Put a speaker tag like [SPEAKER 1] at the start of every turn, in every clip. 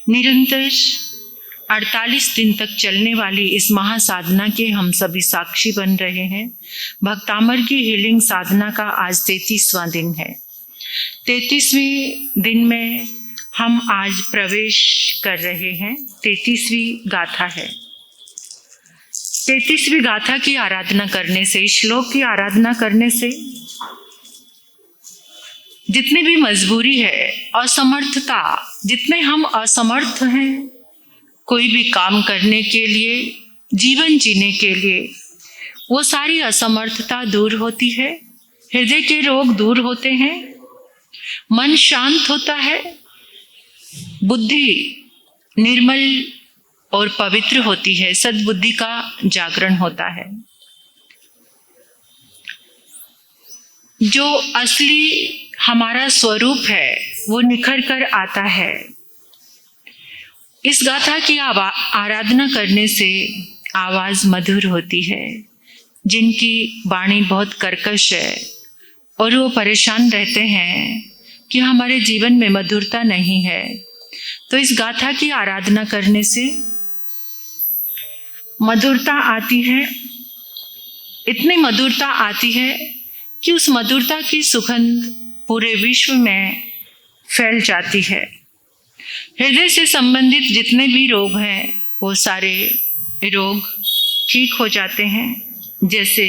[SPEAKER 1] निरंतर 48 दिन तक चलने वाली इस महासाधना के हम सभी साक्षी बन रहे हैं। भक्तामर की हीलिंग साधना का आज 33वां दिन है। 33वें दिन में हम आज प्रवेश कर रहे हैं। 33वीं गाथा है। 33वीं गाथा की आराधना करने से, श्लोक की आराधना करने से जितनी भी मजबूरी है, असमर्थता, जितने हम असमर्थ हैं कोई भी काम करने के लिए, जीवन जीने के लिए, वो सारी असमर्थता दूर होती है। हृदय के रोग दूर होते हैं, मन शांत होता है, बुद्धि निर्मल और पवित्र होती है, सद्बुद्धि का जागरण होता है। जो असली हमारा स्वरूप है वो निखर कर आता है। इस गाथा की आराधना करने से आवाज़ मधुर होती है। जिनकी वाणी बहुत कर्कश है और वो परेशान रहते हैं कि हमारे जीवन में मधुरता नहीं है, तो इस गाथा की आराधना करने से मधुरता आती है। इतनी मधुरता आती है कि उस मधुरता की सुगंध पूरे विश्व में फैल जाती है। हृदय से संबंधित जितने भी रोग हैं वो सारे रोग ठीक हो जाते हैं। जैसे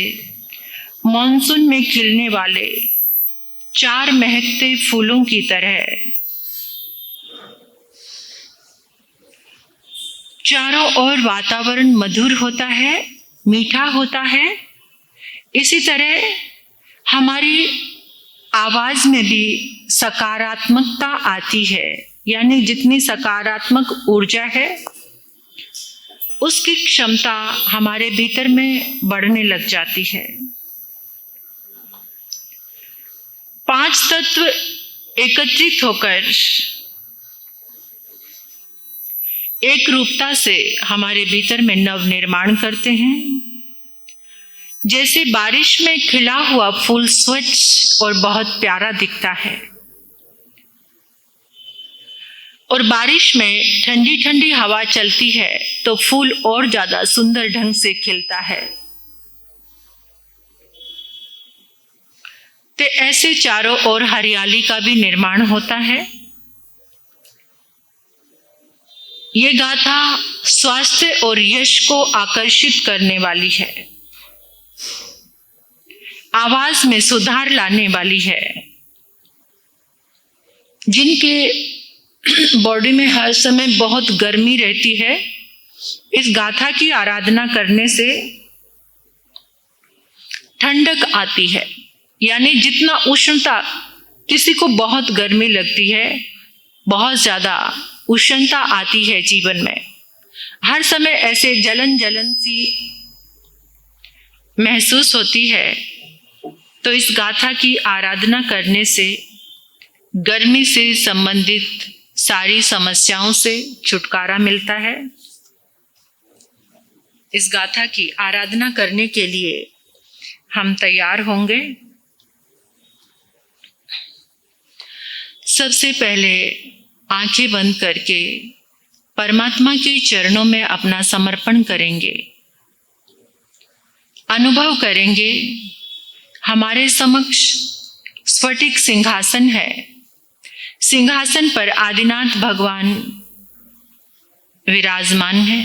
[SPEAKER 1] मॉनसून में खिलने वाले 4 महकते फूलों की तरह चारों ओर वातावरण मधुर होता है, मीठा होता है। इसी तरह हमारी आवाज में भी सकारात्मकता आती है, यानी जितनी सकारात्मक ऊर्जा है उसकी क्षमता हमारे भीतर में बढ़ने लग जाती है। 5 तत्व एकत्रित होकर एक रूपता से हमारे भीतर में नव निर्माण करते हैं। जैसे बारिश में खिला हुआ फूल स्वच्छ और बहुत प्यारा दिखता है और बारिश में ठंडी ठंडी हवा चलती है तो फूल और ज्यादा सुंदर ढंग से खिलता है। तो ऐसे चारों ओर हरियाली का भी निर्माण होता है। ये गाथा स्वास्थ्य और यश को आकर्षित करने वाली है, आवाज में सुधार लाने वाली है। जिनके बॉडी में हर समय बहुत गर्मी रहती है, इस गाथा की आराधना करने से ठंडक आती है। यानी जितना उष्णता, किसी को बहुत गर्मी लगती है, बहुत ज्यादा उष्णता आती है जीवन में, हर समय ऐसे जलन जलन सी महसूस होती है, तो इस गाथा की आराधना करने से गर्मी से संबंधित सारी समस्याओं से छुटकारा मिलता है। इस गाथा की आराधना करने के लिए हम तैयार होंगे। सबसे पहले आंखें बंद करके परमात्मा के चरणों में अपना समर्पण करेंगे। अनुभव करेंगे हमारे समक्ष स्फटिक सिंहासन है। सिंहासन पर आदिनाथ भगवान विराजमान है।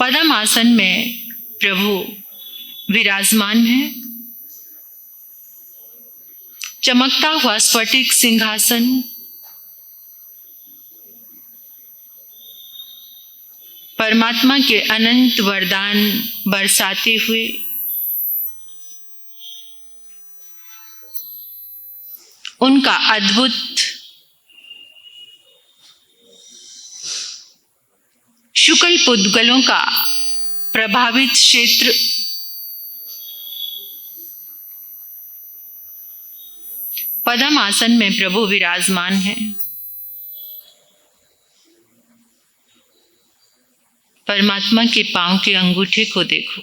[SPEAKER 1] पद्म आसन में प्रभु विराजमान है। चमकता हुआ स्फटिक सिंहासन परमात्मा के अनंत वरदान बरसाते हुए उनका अद्भुत शुक्ल पुद्गलों का प्रभावित क्षेत्र पद्म आसन में प्रभु विराजमान है। परमात्मा के पांव के अंगूठे को देखो।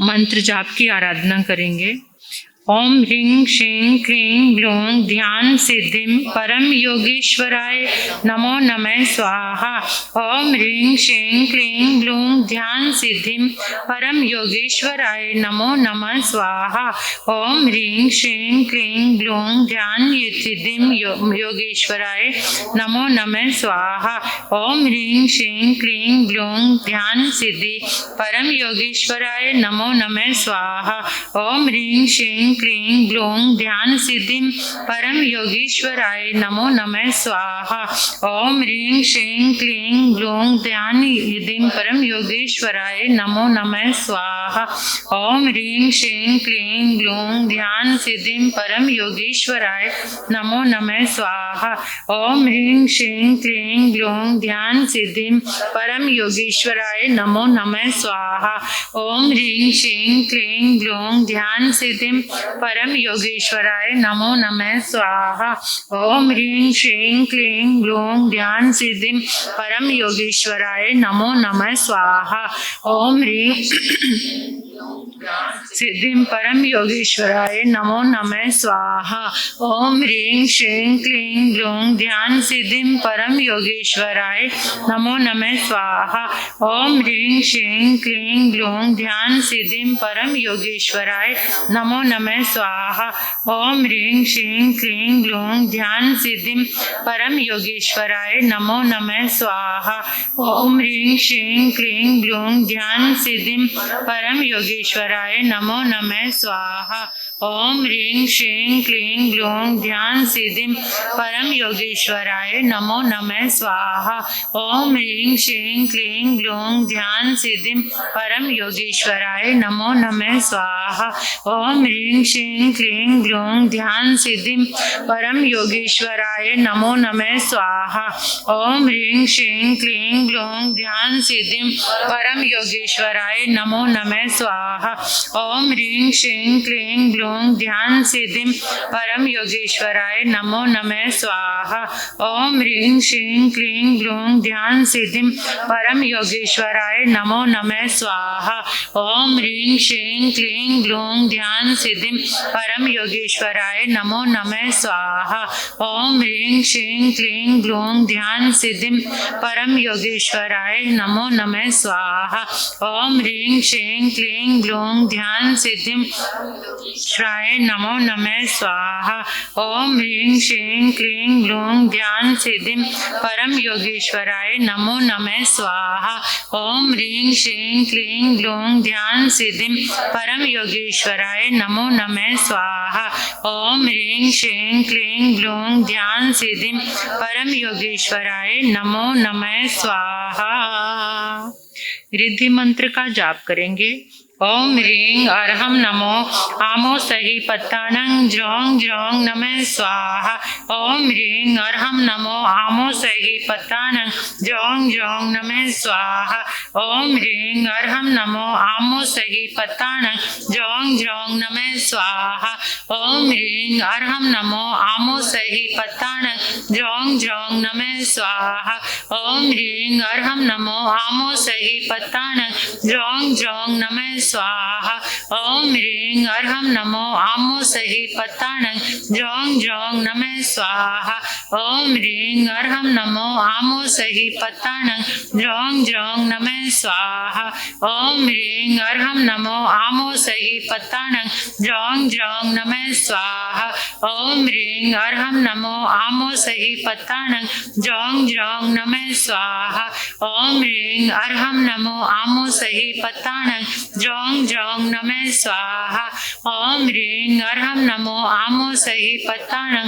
[SPEAKER 1] मंत्र जाप की आराधना करेंगे। ओम ह्रीं श्रीं क्लीं ग्लूं ध्यान सिद्धिं परम योगेश्वराय नमो नमः स्वाहा। ओम ह्रीं श्रीं क्लीं ग्लूं ध्यान सिद्धिं परम योगेश्वराय नमो नमः स्वाहा। ओम ह्रीं श्रीं क्लीं ग्लूं ध्यान सिद्धिं योगेश्वराय नमो नमः स्वाहा। ओम ह्रीं श्रीं क्लीं ग्लूं ध्यान सिद्धि परम योगेश्वराय नमो नमः स्वाहा। ओम ह्रीं श्रीं क्लीं ग्लूं ध्यान सिद्धिं परम योगेश्वराय नमो नमः स्वाहा। ओम ह्रीं श्रीं क्लीं ग्लूं ध्यान सिद्धिं परम योगेश्वराय नमो नमः स्वाहा। ओम ह्रीं श्रीं क्लीं ग्लूं ध्यान सिद्धिं परम योगेश्वराय नमो नमः स्वाहा। ओम ह्रीं श्रीं क्लीं ग्लूं ध्यान सिद्धिं परम योगेश्वराय नमो नमः स्वाहा। ओम ह्रीं श्रीं क्लीं ग्लूं ध्यान सिद्धिं परम योगेश्वराय नमो नमः स्वाहा। ओम ह्रीं श्रीं क्लीं ग्लूं ध्यान सिद्धिं परम योगेश्वराय नमो नमः स्वाहा। ओम ह्रीं सिद्धिं परम योगेश्वराय नमो नमः स्वाहा। ओम ह्रीं श्रीं क्लीं ग्लूं ध्यान सिद्धिं परम योगेश्वराय नमो नमः स्वाहा। ओम ह्रीं श्रीं क्लीं ग्लूं ध्यान सिद्धिं परम योगेश्वराय नमो नमः स्वाहा। ओम ह्रीं श्रीं क्लीं ग्लूं ध्यान सिद्धिं परम योगेश्वराय नमो नमः स्वाहा। ओम ह्रीं श्रीं क्लीं ग्लूं ध्यान सिद्धिं परम योगेश्वराय नमो नमः स्वाहा। ओम ह्रीं श्रीं क्लीं ग्लूं ध्यान सिद्धिं परम योगेश्वराय नमो नमः स्वाहा। ओम ह्रीं श्रीं क्लीं ग्लूं ध्यान सिद्धिं परम योगेश्वराय नमो नमः स्वाहा। ओम ह्रीं श्रीं क्लीं ग्लूं ध्यान सिद्धिं परम योगेश्वराय नमो नमः स्वाहा। ओम ह्रीं श्रीं क्लीं ग्लूं ध्यान सिद्धिं परम योगेश्वराय नमो नमः स्वाहा। ओम ह्रीं श्रीं क्लीं ग्लूं ध्यान सिद्धिं परम योगेश्वराय नमो नमः स्वाहा। ओम ह्रीं श्रीं क्लीं ग्लूं ध्यान सिद्धिं परम योगेश्वराय नमो नमः स्वाहा। ओम ह्रीं श्रीं क्लीं ग्लूं ध्यान सिद्धिं परम योगेश्वराय नमो नमः स्वाहा। ओम ह्रीं श्रीं क्लीं ग्लूं ध्यान सिद्धिं परम योगेश्वराय नमो नमः स्वाहा। ओम ह्रीं श्रीं क्लीं ग्लूं ध्यान सिद्धिं योगेश्वराय नमो नमः स्वाहा। ओम ह्रीं श्रीं क्लीं ग्लूं ध्यान सिद्धिं परम योगेश्वराय नमो नमः स्वाहा। ओम ह्रीं श्रीं क्लीं ग्लूं ध्यान सिद्धिं परम योगेश्वराय नमो नमः स्वाहा। ओम ह्रीं श्रीं क्लीं ग्लूं ध्यान सिद्धिं परम योगेश्वराय नमो नमः स्वाहा। रिद्धि मंत्र का जाप करेंगे। ओम ह्रीं अर्हं नमो आमो सही पत्तानं ज्रों ज्रों नमः स्वाहा। ओम ह्रीं अर्हं नमो आमो सही पत्तानं ज्रों ज्रों नमः स्वाहा। ओम ह्रीं अर्हं नमो आमो सही पत्तानं ज्रों ज्रों नमः स्वाहा। ओम ह्रीं अर्हं नमो आमो सही पत्तानं ज्रों ज्रों नमः स्वाहा। ओम ह्रीं अर्हं नमो आमो सही पत्तानं ज्रों ज्रों नमः स्वाहा। ओम ह्रीं अर्हं नमो आमो सही पत्तानं ज्रों ज्रों नमः स्वाहा। ओम ह्रीं अर्हं नमो आमो सही पत्तानं ज्रों ज्रों नमः स्वाहा। ओम ह्रीं अर्हं नमो आमो सही पत्तानं ज्रों ज्रों नमः स्वाहा। ओम ह्रीं अर्हं नमो आमो सही पत्तानं ज्रों ज्रों नमः स्वाहा। ओम ह्रीं अर्हं नमो आमो सही पत्तानं ज्रों ज्रों नमः स्वाहा। ओम ह्रीं अर्हं नमो आमो सही पत्तानं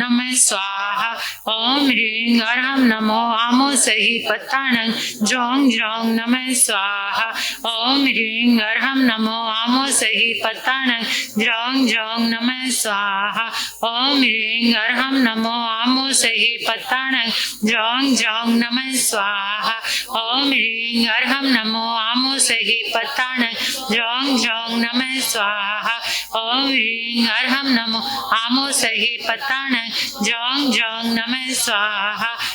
[SPEAKER 1] नमः स्वाहा। ओम ह्रीं अर्हं नमो आमो सही पत्तानं ज्रों ज्रों नमः स्वाहा। ओम ह्रीं अर्हं नमो आमो सही पत्तानं ज्रों ज्रों नमः स्वाहा। ओम ह्रीं अर्हं नमो आमो सही पत्तानं ज्रों ज्रों नमः स्वाहा। ओम ह्रीं अर्हं नमो आमो सही पत्तानं ज्रों ज्रों नमः स्वाहा। ओम ह्रीं अर्हं नमो आमो सही पत्तानं ज्रों ज्रों नमः स्वाहा।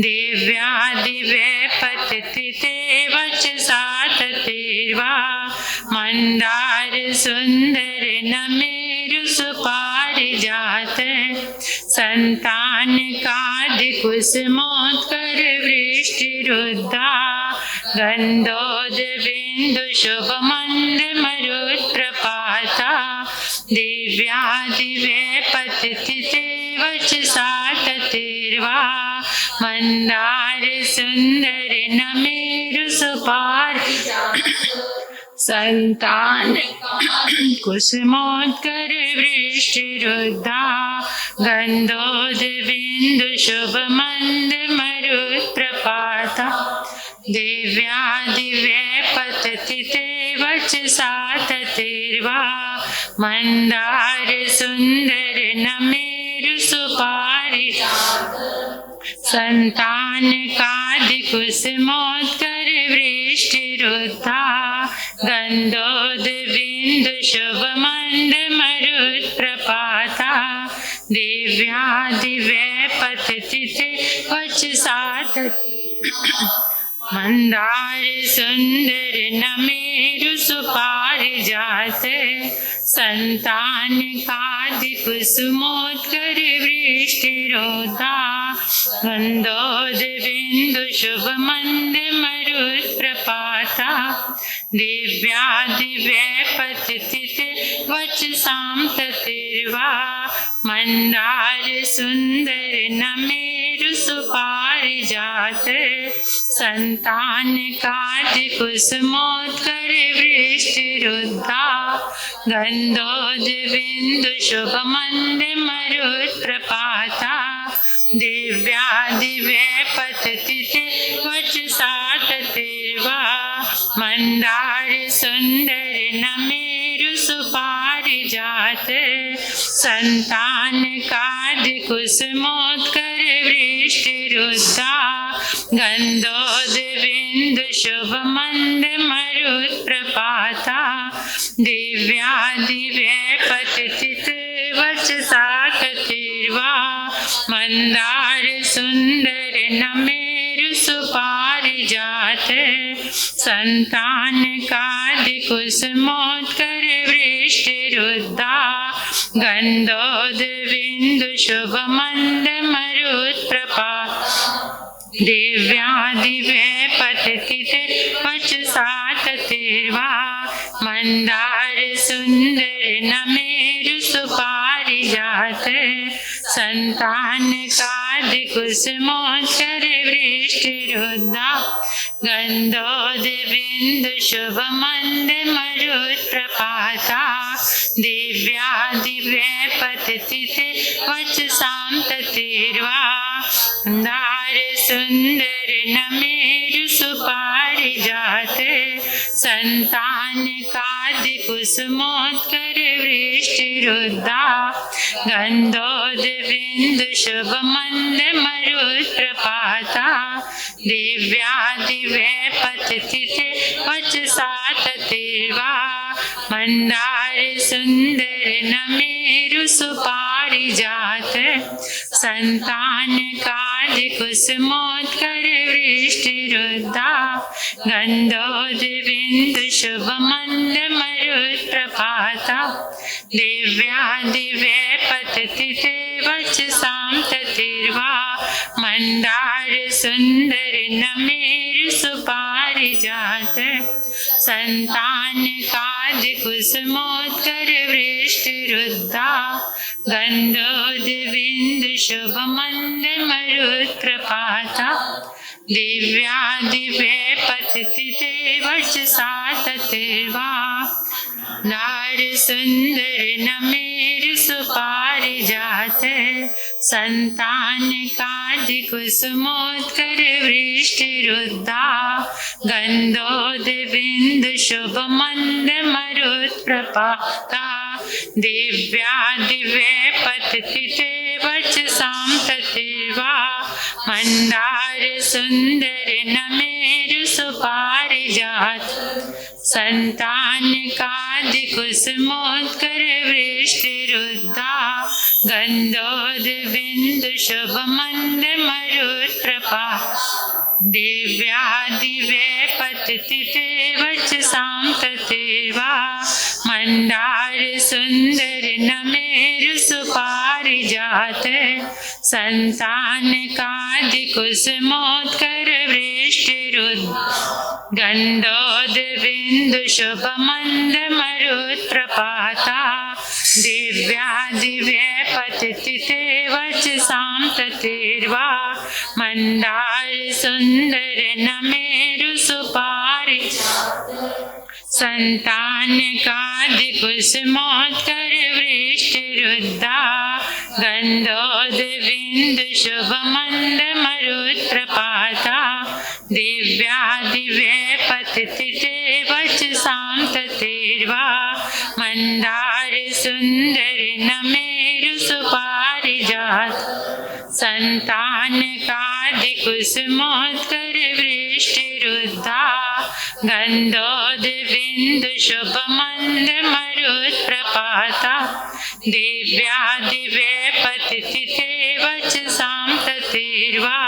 [SPEAKER 1] दिव्यादिव्य पतिते वचसा ततिर्वा मंदार सुंदर नमेरु सुपारिजात संतान कादि कुसुमोत्कर वृष्टिरुद्धा गंधोद बिंदु शुभ मंद मरुत् प्रपाता दिव्यादिव्य पतिते वचसा ततिर्वा मंदार सुंदर नमेरु सुपारिजात संतान कुसुमोत्कर वृष्टिरुद्धा गंधोद बिंदु शुभ मंद मरुत् प्रपाता दिव्यादिव्य पतिते वचसा ततिर्वा मंदार सुंदर नमेरु सुपारिजात संतान कादि कुसुमोत्कर वृष्टिरुद्धा गंधोद बिंदु शुभ मंद मरुत् प्रपाता दिव्यादिव्य पतिते वचसा मंदार सुंदर नमेरु सुपारिजात संतान कादि कुसुमोत्कर वृष्टिरुद्धा गंधोद बिंदु शुभ मंद मरुत् प्रपाता दिव्यादिव्य पतिते वचसां ततिर्वा मंदार सुंदर नमेरु सुपारिजात संतान कादि कुसुमोत्कर वृष्टिरुद्धा गंधोद बिंदु शुभ मंद मरुत् प्रपाता दिव्यादिव्य पतिते वचसा ततिर्वा मंदार सुंदर नमेरु सुपारिजात संतान कादि कुसुमोत्कर वृष्टिरुद्धा गंधोद बिंदु शुभ मंद मरुत् प्रपाता दिव्यादिव्य पतिते वचसा ततिर्वा मंदार सुंदर नमेरु सुपारिजात संतान कादि कुसुमोत्कर वृष्टिरुद्धा गंधोद बिंदु शुभ मंद मरुत् प्रपाता दिव्यादिव्य पतिते वचसा ततिर्वा मंदार सुंदर नमेरु सुपारिजात संतान कादि कुसुमोत्कर वृष्टिरुद्धा गंधोद बिंदु शुभ मंद मरुत् प्रपाता दिव्यादिव्य पतिते वचसां ततिर्वा मंदार सुंदर नमेरु सुपारिजात संतान कादि कुसुमोत्कर वृष्टिरुद्धा गंधोद बिंदु शुभ मंद मरुत् प्रपाता दिव्यादिव्य पतिते वचसा ततिर्वा मंदार सुंदर नमेरु सुपारिजात संतान कादि कुसुमोत्कर वृष्टिरुद्धा गंधोद बिंदु शुभ मंद मरुत् प्रपाता दिव्यादिव्य पतिते वचसां ततिर्वा मंदार सुंदर नमेरु सुपारिजात संतान कादि कुसुमोत्कर वृष्टिरुद्धा गंधोद बिंदु शुभ मंद मरुत् प्रपाता दिव्यादिव्य पतिते वचसा ततिर्वा नार सुंदर नमेरु सुपारिजात संतान कादि कुसुमोत्कर वृष्टिरुद्धा गंधोद बिंदु शुभ मंद मरुत् प्रपाता दिव्यादिव्य पतिते वचसां ततिर्वा मंदार सुंदर नमेरु सुपारिजात संतान कादि कुसुमोत्कर वृष्टिरुद्धा गंधोदबिंदु शुभ मंद मरुत्प्रभा दिव्यादिव्य पतिते वचसां तथैवा मंदार सुंदर नमेरु सुपारिजात संतान कादिकुसुमोत्कर वृष्टिरुद्ध गंधोदबिंदु शुभ मंद मरुत्प्रपाता दिव्यादिव्य पतिते वचसां तथैर्वा मंदार सुंदर नमेरु सुपारि संतान कादिकुसुमोत्कर वृष्टिरुद्धा गंधोदबिंदु शुभ मंद मरुत्प्रपाता दिव्यादिव्य पतिते वचसां तथैर्वा मंदार सुंदर नमेरु सुपारिजात संतान कादिकुसुमोत्कर वृष्टिरुद्धा गंधोदबिंदु शुभ मंद मरुत्प्रपाता दिव्यादिव्य पतिते वचसां तथैर्वा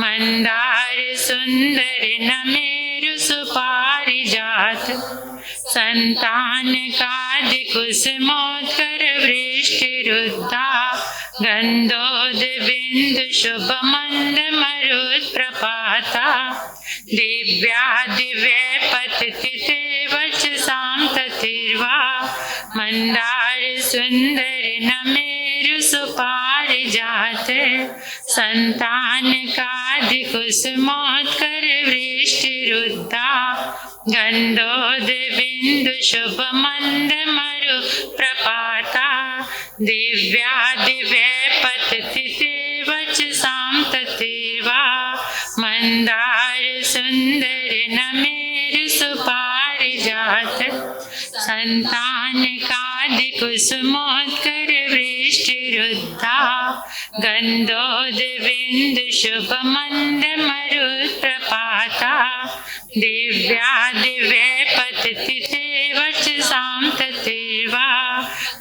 [SPEAKER 1] मंदार सुंदर नमेरु सुपारिजात संतान कादिकुसुमोत्कर वृष्टिरुद्धा गंधोदबिंदु शुभ मंद मरुत्प्रपाता दिव्यादिव्य पतिते वचसां तथैर्वा मंदार सुंदर नमेरु सुपारिजात संतान कादिकुसुमोत्कर वृष्टिरुद्धा गंधोदबिंदु शुभ मंद मरुत्प्रपाता दिव्यादिव्य पतिते वचसां तथैर्वा मंदार सुंदर नमेरु सुपारिजात संतान कादिकुसुमोत्कर वृष्टिरुद्धा गंधोदबिंदु शुभ मंद मरुत्प्रपाता दिव्यादिव्य पतिते वचसां तथैर्वा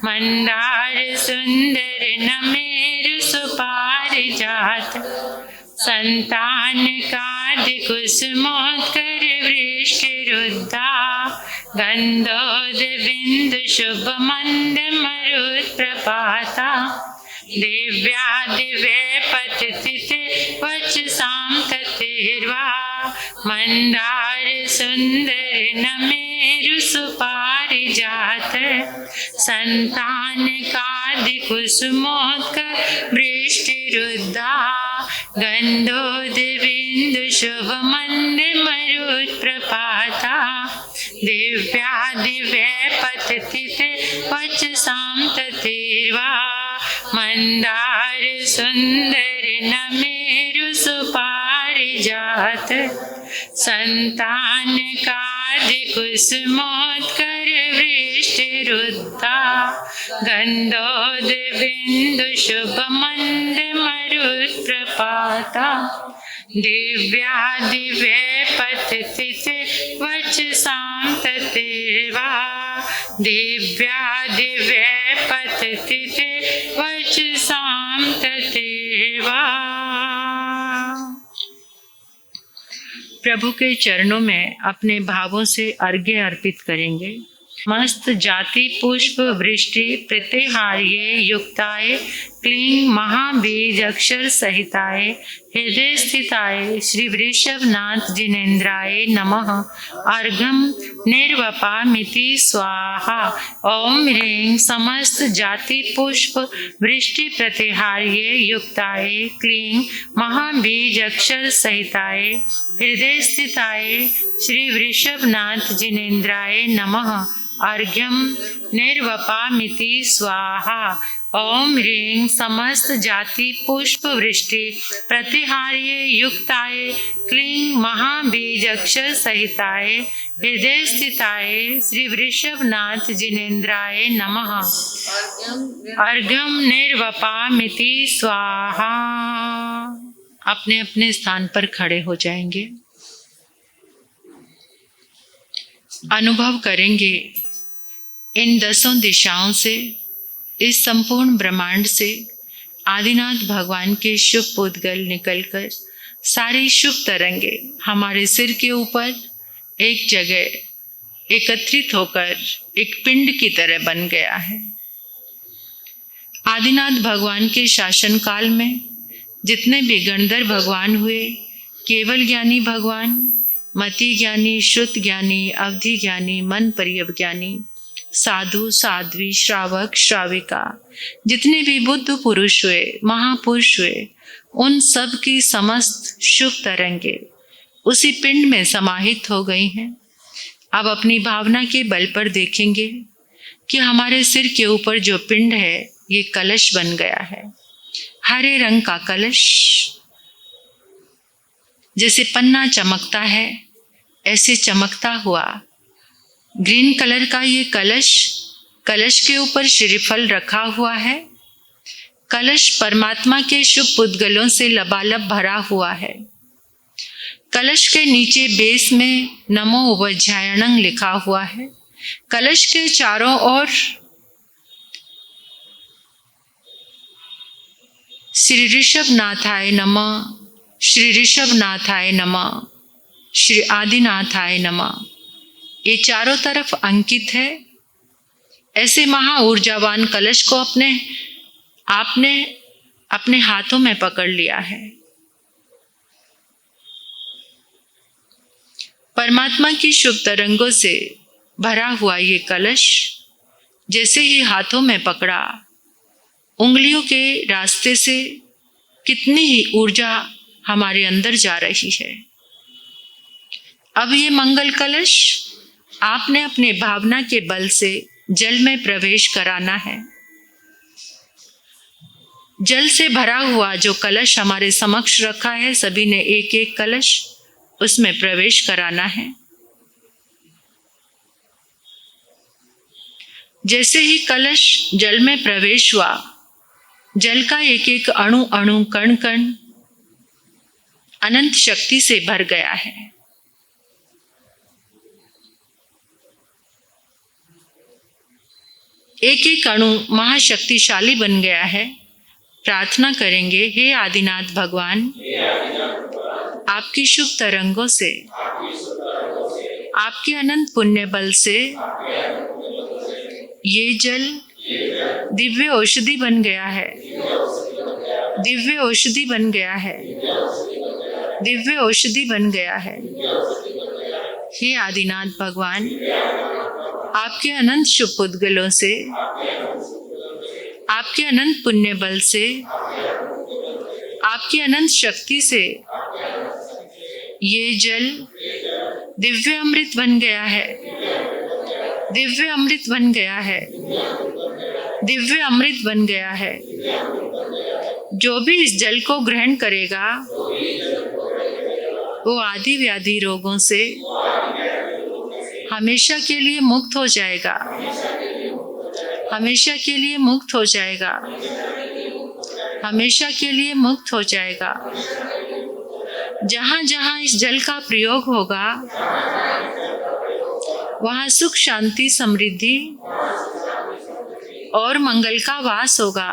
[SPEAKER 1] मंदार सुंदर नमेरु सुपारिजात संतान कादिकुसुमोत्कर वृष्टिरुद्धा गंधोदबिंदु शुभ मंद मरुत्प्रपाता दिव्यादिव्य पतिते वचसां तथैर्वा मंदार सुंदर नमेरु सुपारिजात संतान कादिकुसुमोत्कर वृष्टिरुद्धा गंधोदबिंदु शुभ मंद मरुत्प्रपाता दिव्यादिव्य पतिते वचसां तथैर्वा मंदार सुंदर नमेरु सुपारिजात संतान कादिकुसुमोत्कर वृष्टिरुद्धा गंधोदबिंदु शुभ मंद मरुत्प्रपाता दिव्यादिव्य पतिते वचसां तथैर्वा दिव्यादिव्य पतिते वचसां तथैर्वा। प्रभु के चरणों में अपने भावों से अर्घ्य अर्पित करेंगे। मस्त जाति पुष्प वृष्टि प्रत्यहार्ये युक्ताय क्लीं महाबीज अक्षर सहिताय हृदय स्थिताय श्री वृषभनाथ जिनेन्द्राय नमः। अर्घम निर्वपामिति स्वाहा। ओम ह्रीं समस्त जाति पुष्प वृष्टि प्रत्यहार्ये युक्ताय क्लीं महाबीज अक्षर सहिताय हृदय स्थिताय श्री वृषभनाथ जिनेन्द्राय नमः। अर्घ्यम निर्वपामिति स्वाहा। ओम ह्रीं समस्त जाति पुष्प वृष्टि प्रतिहार्ये युक्ताय क्लीं महाबीज अक्षर सहिताय हृदय स्थिताय श्री वृषभनाथ जिनेन्द्राय नमः। अर्घ्यम निर्वपामिति स्वाहा। अपने अपने स्थान पर खड़े हो जाएंगे। अनुभव करेंगे इन 10 दिशाओं से इस संपूर्ण ब्रह्मांड से आदिनाथ भगवान के शुभ पुद्गल निकलकर सारी शुभ तरंगे हमारे सिर के ऊपर एक जगह एकत्रित होकर एक पिंड की तरह बन गया है। आदिनाथ भगवान के शासन काल में जितने भी गणधर भगवान हुए, केवल ज्ञानी भगवान, मति ज्ञानी, श्रुत ज्ञानी, अवधि ज्ञानी, मन परियव ज्ञानी, साधु, साध्वी, श्रावक, श्राविका, जितने भी बुद्ध पुरुष हुए, महापुरुष हुए, उन सब की समस्त शुभ तरंगे उसी पिंड में समाहित हो गई हैं। अब अपनी भावना के बल पर देखेंगे कि हमारे सिर के ऊपर जो पिंड है ये कलश बन गया है। हरे रंग का कलश, जैसे पन्ना चमकता है ऐसे चमकता हुआ ग्रीन कलर का ये कलश, कलश के ऊपर श्रीफल रखा हुआ है। कलश परमात्मा के शुभ पुद्गलों से लबालब भरा हुआ है। कलश के नीचे बेस में नमो उपाध्यायणं लिखा हुआ है। कलश के चारों ओर श्री ऋषभनाथाय नमः, श्री ऋषभनाथाय नमः, श्री आदिनाथाय नमः, ये चारों तरफ अंकित है। ऐसे महा ऊर्जावान कलश को आपने अपने हाथों में पकड़ लिया है। परमात्मा की शुभ तरंगों से भरा हुआ ये कलश जैसे ही हाथों में पकड़ा, उंगलियों के रास्ते से कितनी ही ऊर्जा हमारे अंदर जा रही है। अब ये मंगल कलश आपने अपने भावना के बल से जल में प्रवेश कराना है। जल से भरा हुआ जो कलश हमारे समक्ष रखा है, सभी ने एक एक कलश उसमें प्रवेश कराना है। जैसे ही कलश जल में प्रवेश हुआ, जल का एक एक अणु अणु, कण कण अनंत शक्ति से भर गया है। एक एक अणु महाशक्तिशाली बन गया है। प्रार्थना करेंगे, हे आदिनाथ भगवान, आपकी शुभ तरंगों से, आपके अनंत पुण्य बल से ये जल दिव्य औषधि बन गया है, दिव्य औषधि बन गया है, दिव्य औषधि बन गया है। हे आदिनाथ भगवान, आपके अनंत शुभ पुद्गलों से, आपके अनंत पुण्य बल से, आपकी अनंत शक्ति से ये जल दिव्य अमृत बन गया है, दिव्य अमृत बन गया है, दिव्य अमृत बन गया है। जो भी इस जल को ग्रहण करेगा वो आदि व्याधि रोगों से हमेशा के लिए मुक्त हो जाएगा, हमेशा के लिए मुक्त हो जाएगा, हमेशा के लिए मुक्त हो जाएगा। जहाँ जहाँ इस जल का प्रयोग होगा वहाँ सुख, शांति, समृद्धि और मंगल का वास होगा,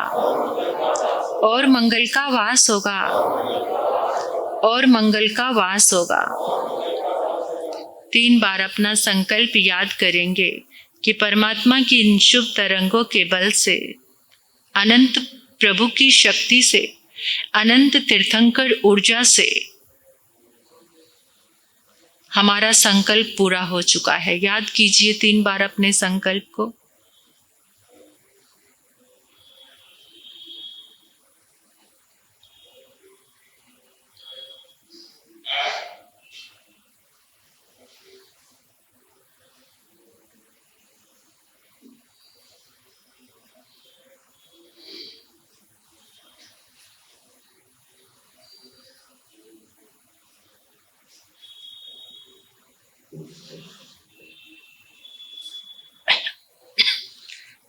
[SPEAKER 1] और मंगल का वास होगा, और मंगल का वास होगा। 3 बार अपना संकल्प याद करेंगे कि परमात्मा की इन शुभ तरंगों के बल से, अनंत प्रभु की शक्ति से, अनंत तीर्थंकर ऊर्जा से हमारा संकल्प पूरा हो चुका है। याद कीजिए 3 बार अपने संकल्प को।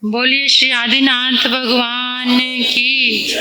[SPEAKER 1] बोलिए श्री आदिनाथ भगवान की।